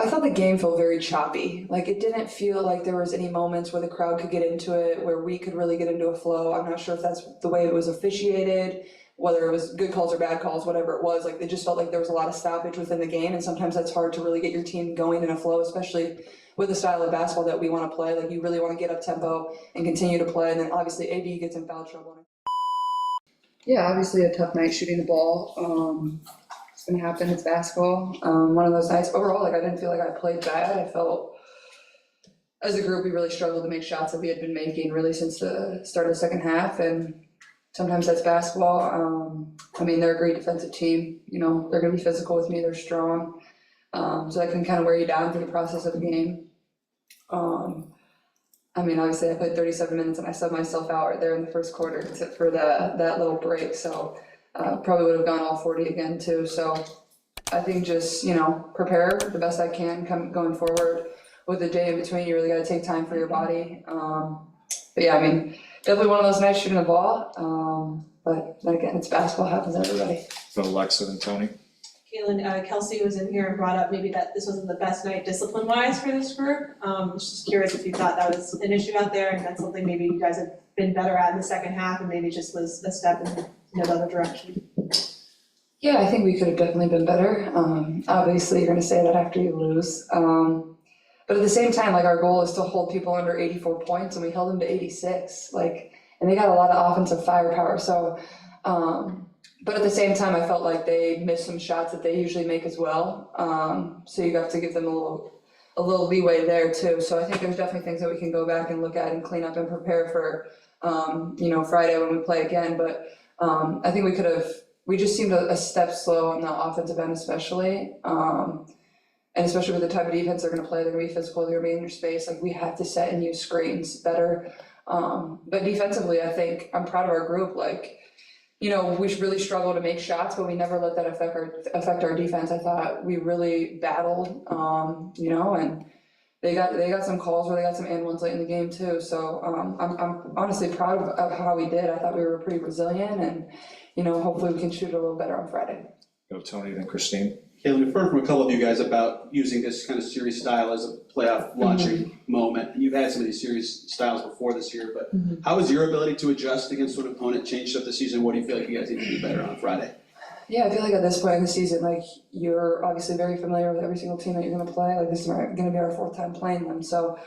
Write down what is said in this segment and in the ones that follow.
I thought the game felt very choppy. Like it didn't feel like there was any moments where the crowd could get into it, where we could really get into a flow. I'm not sure if that's the way it was officiated, whether it was good calls or bad calls, whatever it was. Like it just felt like there was a lot of stoppage within the game, and sometimes that's hard to really get your team going in a flow, especially with the style of basketball that we want to play. Like you really want to get up tempo and continue to play, and then obviously AB gets in foul trouble. Yeah, obviously a tough night shooting the ball. It's gonna happen, it's basketball. One of those nights. Overall, like I didn't feel like I played bad. I felt as a group we really struggled to make shots that we had been making really since the start of the second half, and sometimes that's basketball. I mean, they're a great defensive team. You know, they're gonna be physical with me, they're strong. So that can kind of wear you down through the process of the game. I mean, obviously I played 37 minutes and I subbed myself out right there in the first quarter except for that little break. So probably would have gone all 40 again too. So I think just, you know, prepare the best I can going forward. With the day in between, you really got to take time for your body. But yeah, I mean, definitely one of those nights shooting the ball. But then again, it's basketball, happens to everybody. So Alexa and Tony. Kaylin, Kelsey was in here and brought up maybe that this wasn't the best night discipline-wise for this group. Just curious if you thought that was an issue out there, and that's something maybe you guys have been better at in the second half, and maybe just was a step in another direction. Yeah, I think we could have definitely been better. Obviously, you're going to say that after you lose. But at the same time, like our goal is to hold people under 84 points, and we held them to 86. Like, and they got a lot of offensive firepower. So. But at the same time, I felt like they missed some shots that they usually make as well. So you have to give them a little leeway there too. So I think there's definitely things that we can go back and look at and clean up and prepare for, you know, Friday when we play again. But I think we just seemed a step slow on the offensive end, especially. And especially with the type of defense they're going to play, they're going to be physical, they're going to be in your space. Like we have to set and use screens better. But defensively, I think I'm proud of our group. Like, you know, we really struggle to make shots, but we never let that affect our defense. I thought we really battled, you know, and they got some calls where they got some and ones late in the game too. So I'm honestly proud of how we did. I thought we were pretty resilient, and you know, hopefully we can shoot a little better on Friday. Go Tony, then Christine. Kaylin, we've heard from a couple of you guys about using this kind of series style as a playoff launching moment. And you've had some of these series styles before this year, but how has your ability to adjust against an opponent changed up the season? What do you feel like you guys need to do better on Friday? Yeah, I feel like at this point in the season, like you're obviously very familiar with every single team that you're going to play. Like this is going to be our fourth time playing them. So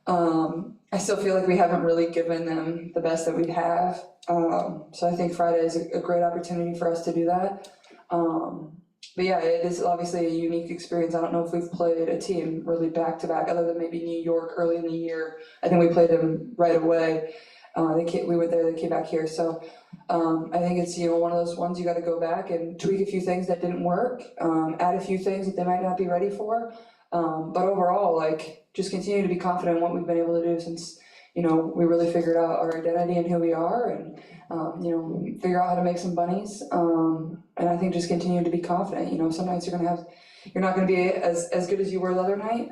I still feel like we haven't really given them the best that we have. So I think Friday is a great opportunity for us to do that. But yeah, it is obviously a unique experience. I don't know if we've played a team really back-to-back, other than maybe New York early in the year. I think we played them right away. We went there, they came back here. So I think it's, you know, one of those ones you got to go back and tweak a few things that didn't work, add a few things that they might not be ready for. But overall, like, just continue to be confident in what we've been able to do since, you know, we really figured out our identity and who we are, and you know, figure out how to make some bunnies. And I think just continue to be confident. You know, some nights you're not going to be as good as you were the other night,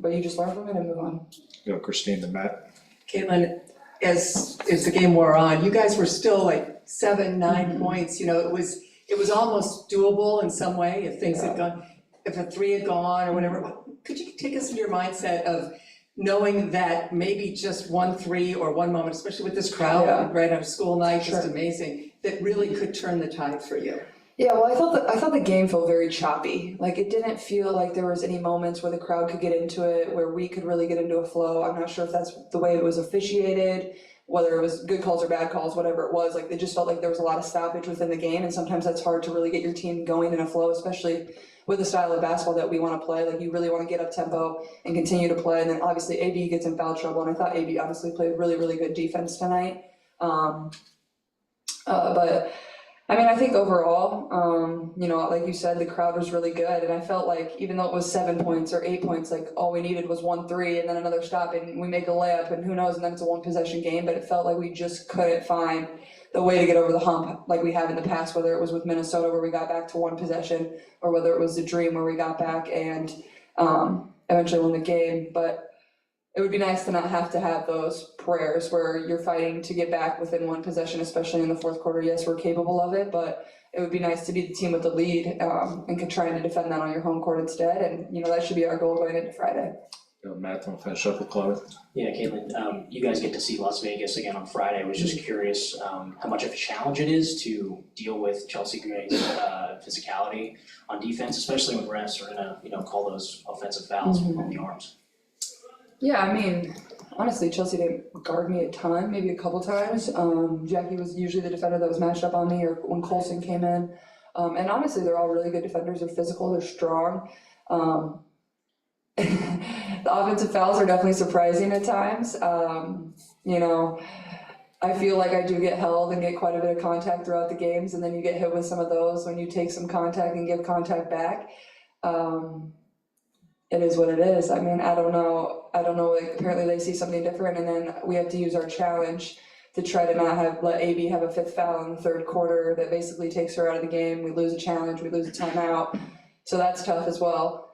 but you just learn from it and move on. Go Christine, then Matt. Caitlin, as the game wore on, you guys were still like 7-9 points. You know, it was almost doable in some way if things had gone, if a three had gone or whatever. Could you take us into your mindset of knowing that maybe just 1-3 or one moment, especially with this crowd, right on a school night, just amazing, that really could turn the tide for you? Yeah, well, I thought the game felt very choppy. Like it didn't feel like there was any moments where the crowd could get into it, where we could really get into a flow. I'm not sure if that's the way it was officiated, whether it was good calls or bad calls, whatever it was. Like it just felt like there was a lot of stoppage within the game, and sometimes that's hard to really get your team going in a flow, especially with the style of basketball that we want to play. Like you really want to get up tempo and continue to play. And then obviously AB gets in foul trouble, and I thought AB obviously played really, really good defense tonight. But I mean, I think overall, you know, like you said, the crowd was really good, and I felt like even though it was 7 points or 8 points, like all we needed was 1-3 and then another stop, and we make a layup, and who knows, and then it's a one possession game. But it felt like we just couldn't find the way to get over the hump like we have in the past, whether it was with Minnesota where we got back to one possession, or whether it was the Dream where we got back and eventually won the game. But it would be nice to not have to have those prayers where you're fighting to get back within one possession, especially in the fourth quarter. Yes, we're capable of it, but it would be nice to be the team with the lead, and trying to defend that on your home court instead, and, that should be our goal going into Friday. Matt, want to finish up with Chloe? Yeah, Caitlin, you guys get to see Las Vegas again on Friday. I was just curious how much of a challenge it is to deal with Chelsea Gray's physicality on defense, especially when refs are gonna, call those offensive fouls on the arms. Yeah, I mean, honestly, Chelsea didn't guard me a ton, maybe a couple times. Jackie was usually the defender that was matched up on me, or when Colson came in. And honestly, they're all really good defenders. They're physical, they're strong. The offensive fouls are definitely surprising at times. I feel like I do get held and get quite a bit of contact throughout the games, and then you get hit with some of those when you take some contact and give contact back. It is what it is. I mean, I don't know, like, apparently they see something different, and then we have to use our challenge to try to not let AB have a 5th foul in the 3rd quarter that basically takes her out of the game. We lose a challenge, we lose a timeout, so that's tough as well.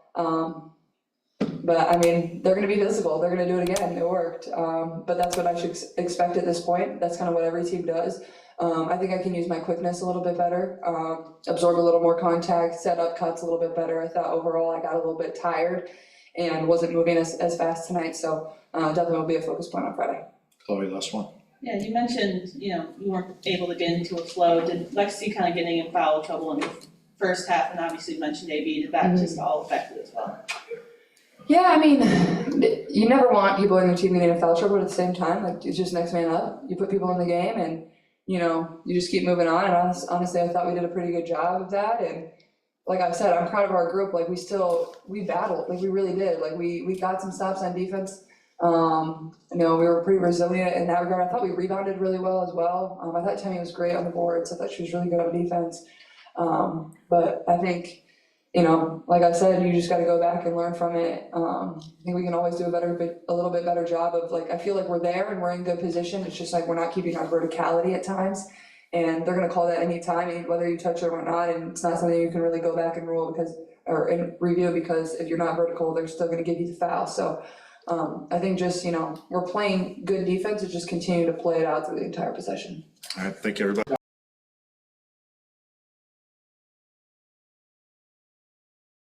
But I mean, they're gonna be physical, they're gonna do it again, it worked. But that's what I should expect at this point. That's kind of what every team does. I think I can use my quickness a little bit better, absorb a little more contact, set up cuts a little bit better. I thought overall I got a little bit tired and wasn't moving as fast tonight, so definitely will be a focus point on Friday. Chloe, last one. Yeah, you mentioned, you weren't able to get into a flow. Did Lexi kind of getting in foul trouble in the first half, and obviously you mentioned AB, did that just all affect it as well? Yeah, I mean, you never want people in your team getting in foul trouble, but at the same time, like, it's just next man up. You put people in the game and, you just keep moving on, and honestly, I thought we did a pretty good job of that, and like I said, I'm proud of our group. Like, we battled, like, we really did. Like, we got some stops on defense. We were pretty resilient in that regard. I thought we rebounded really well as well. I thought Tammy was great on the boards. I thought she was really good on defense. But I think, like I said, you just got to go back and learn from it. I think we can always do a little bit better job of, like, I feel like we're there and we're in good position. It's just like we're not keeping our verticality at times, and they're going to call that any time, whether you touch it or not. And it's not something you can really go back and review, because if you're not vertical, they're still going to give you the foul. So I think just, we're playing good defense and just continue to play it out through the entire possession. All right, thank you, everybody.